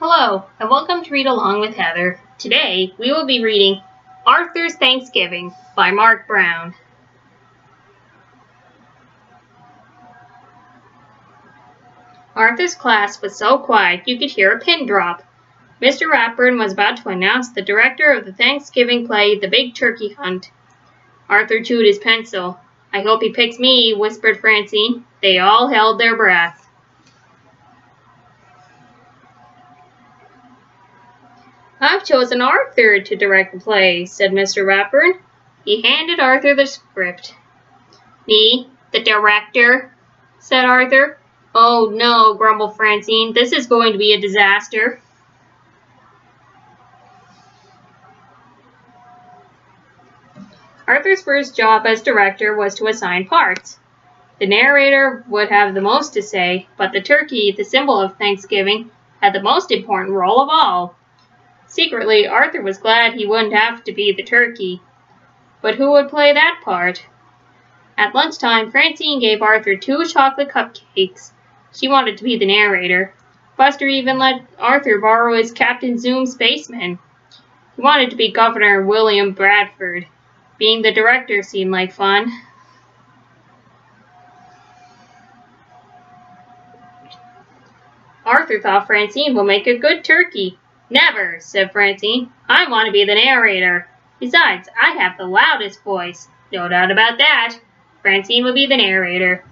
Hello, and welcome to Read Along with Heather. Today, we will be reading Arthur's Thanksgiving by Mark Brown. Arthur's class was so quiet you could hear a pin drop. Mr. Ratburn was about to announce the director of the Thanksgiving play, The Big Turkey Hunt. Arthur chewed his pencil. "I hope he picks me," whispered Francine. They all held their breath. "I've chosen Arthur to direct the play," said Mr. Ratburn. He handed Arthur the script. "Me, the director?" said Arthur. "Oh, no," grumbled Francine. "This is going to be a disaster." Arthur's first job as director was to assign parts. The narrator would have the most to say, but the turkey, the symbol of Thanksgiving, had the most important role of all. Secretly, Arthur was glad he wouldn't have to be the turkey. But who would play that part? At lunchtime, Francine gave Arthur 2 chocolate cupcakes. She wanted to be the narrator. Buster even let Arthur borrow his Captain Zoom spaceman. He wanted to be Governor William Bradford. Being the director seemed like fun. Arthur thought Francine would make a good turkey. "Never," said Francine. "I want to be the narrator. Besides, I have the loudest voice." No doubt about that. Francine would be the narrator.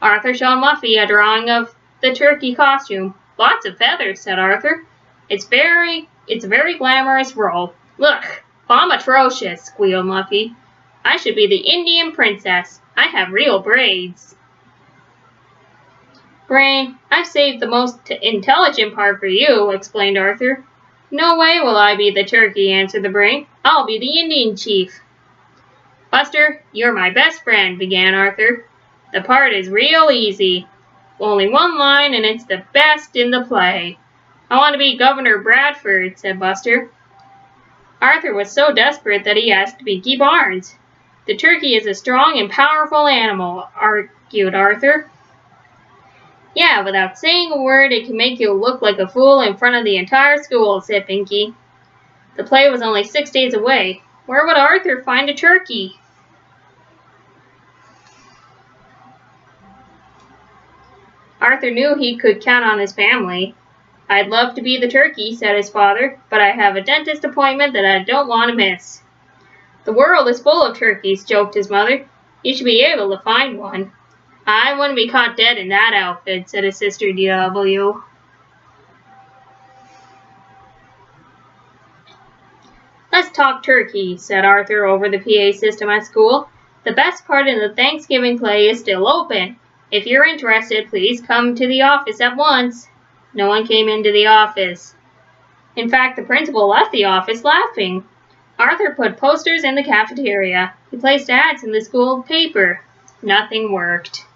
Arthur showed Muffy a drawing of the turkey costume. "Lots of feathers," said Arthur. It's a very glamorous role." "Look, I'm atrocious," squealed Muffy. "I should be the Indian princess. I have real braids." "Brain, I've saved the most intelligent part for you," explained Arthur. "No way will I be the turkey," answered the brain. "I'll be the Indian chief." "Buster, you're my best friend," began Arthur. "The part is real easy. Only one line and it's the best in the play." "I want to be Governor Bradford," said Buster. Arthur was so desperate that he asked Binky Barnes. "The turkey is a strong and powerful animal," argued Arthur. "Yeah, without saying a word, it can make you look like a fool in front of the entire school," said Binky. The play was only 6 days away. Where would Arthur find a turkey? Arthur knew he could count on his family. "I'd love to be the turkey," said his father, "but I have a dentist appointment that I don't want to miss." "The world is full of turkeys," joked his mother. "You should be able to find one." "I wouldn't be caught dead in that outfit," said his sister D.W. "Let's talk turkey," said Arthur over the PA system at school. "The best part in the Thanksgiving play is still open. If you're interested, please come to the office at once." No one came into the office. In fact, the principal left the office laughing. Arthur put posters in the cafeteria. He placed ads in the school paper. Nothing worked.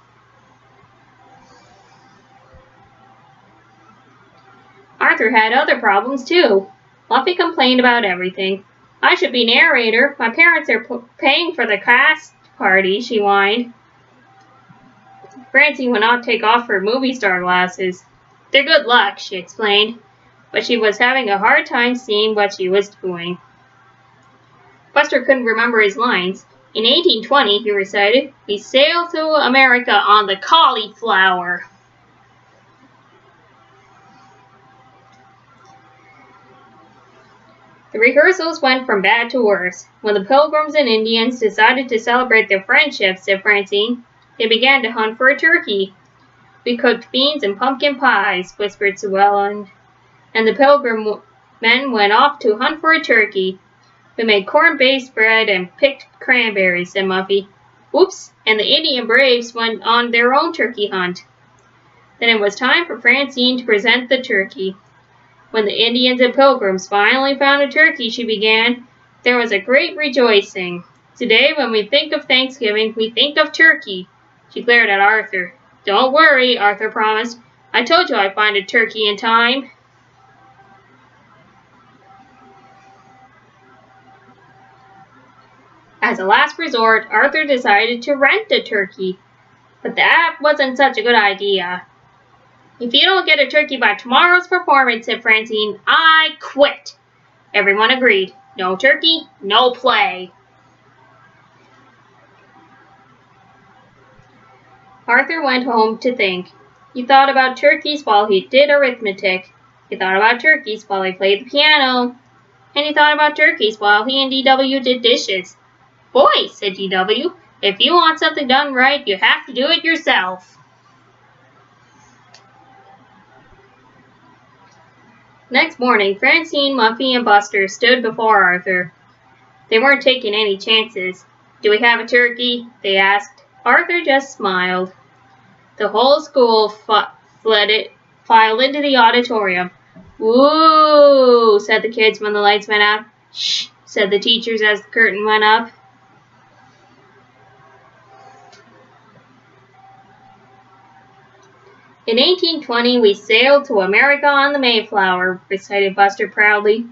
Arthur had other problems too. Muffy complained about everything. "I should be narrator. My parents are paying for the cast party," she whined. Francine would not take off her movie star glasses. "They're good luck," she explained, but she was having a hard time seeing what she was doing. Buster couldn't remember his lines. "In 1820, he recited, we sailed to America on the Cauliflower." The rehearsals went from bad to worse. When the Pilgrims and Indians decided to celebrate their friendship, said Francine, they began to hunt for a turkey. "We cooked beans and pumpkin pies," whispered Sue Ellen, "and the Pilgrim men went off to hunt for a turkey. We made corn-based bread and picked cranberries," said Muffy. "Oops, and the Indian braves went on their own turkey hunt." Then it was time for Francine to present the turkey. "When the Indians and Pilgrims finally found a turkey," she began, "there was a great rejoicing. Today, when we think of Thanksgiving, we think of turkey." She glared at Arthur. "Don't worry," Arthur promised. "I told you I'd find a turkey in time." As a last resort, Arthur decided to rent a turkey. But that wasn't such a good idea. If you don't get a turkey by tomorrow's performance, said Francine, I quit. Everyone agreed. No turkey, no play. Arthur went home to think. He thought about turkeys while he did arithmetic. He thought about turkeys while he played the piano. And he thought about turkeys while he and DW did dishes. Boy, said DW, if you want something done right, you have to do it yourself. Next morning, Francine, Muffy, and Buster stood before Arthur. They weren't taking any chances. Do we have a turkey? They asked. Arthur just smiled. The whole school filed into the auditorium. Woo, said the kids when the lights went out. Shh, said the teachers as the curtain went up. In 1820, we sailed to America on the Mayflower, recited Buster proudly.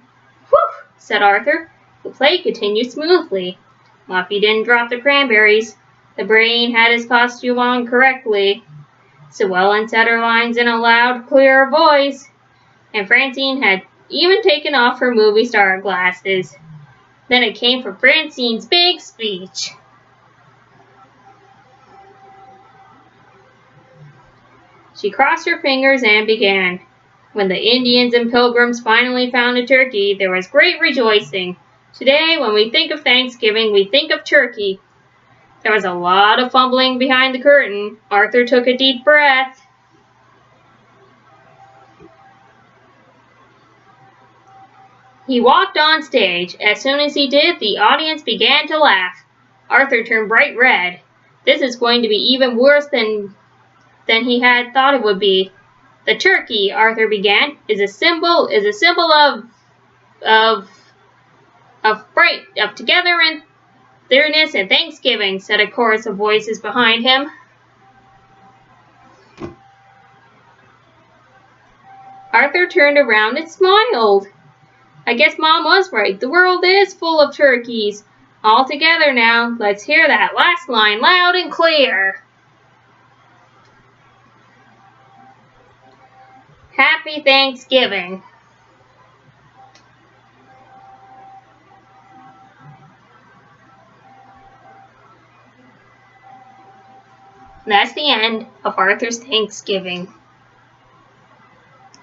Whew, said Arthur. The play continued smoothly. Muffy didn't drop the cranberries. The Brain had his costume on correctly. Sue Ellen said her lines in a loud, clear voice. And Francine had even taken off her movie star glasses. Then it came for Francine's big speech. She crossed her fingers and began. When the Indians and Pilgrims finally found a turkey, there was great rejoicing. Today, when we think of Thanksgiving, we think of turkey. There was a lot of fumbling behind the curtain. Arthur took a deep breath. He walked on stage. As soon as he did, the audience began to laugh. Arthur turned bright red. This is going to be even worse than he had thought it would be. The turkey, Arthur began, is a symbol of togetherness and Thanksgiving, said a chorus of voices behind him. Arthur turned around and smiled. I guess Mom was right. The world is full of turkeys. All together now. Let's hear that last line loud and clear. Happy Thanksgiving. That's the end of Arthur's Thanksgiving.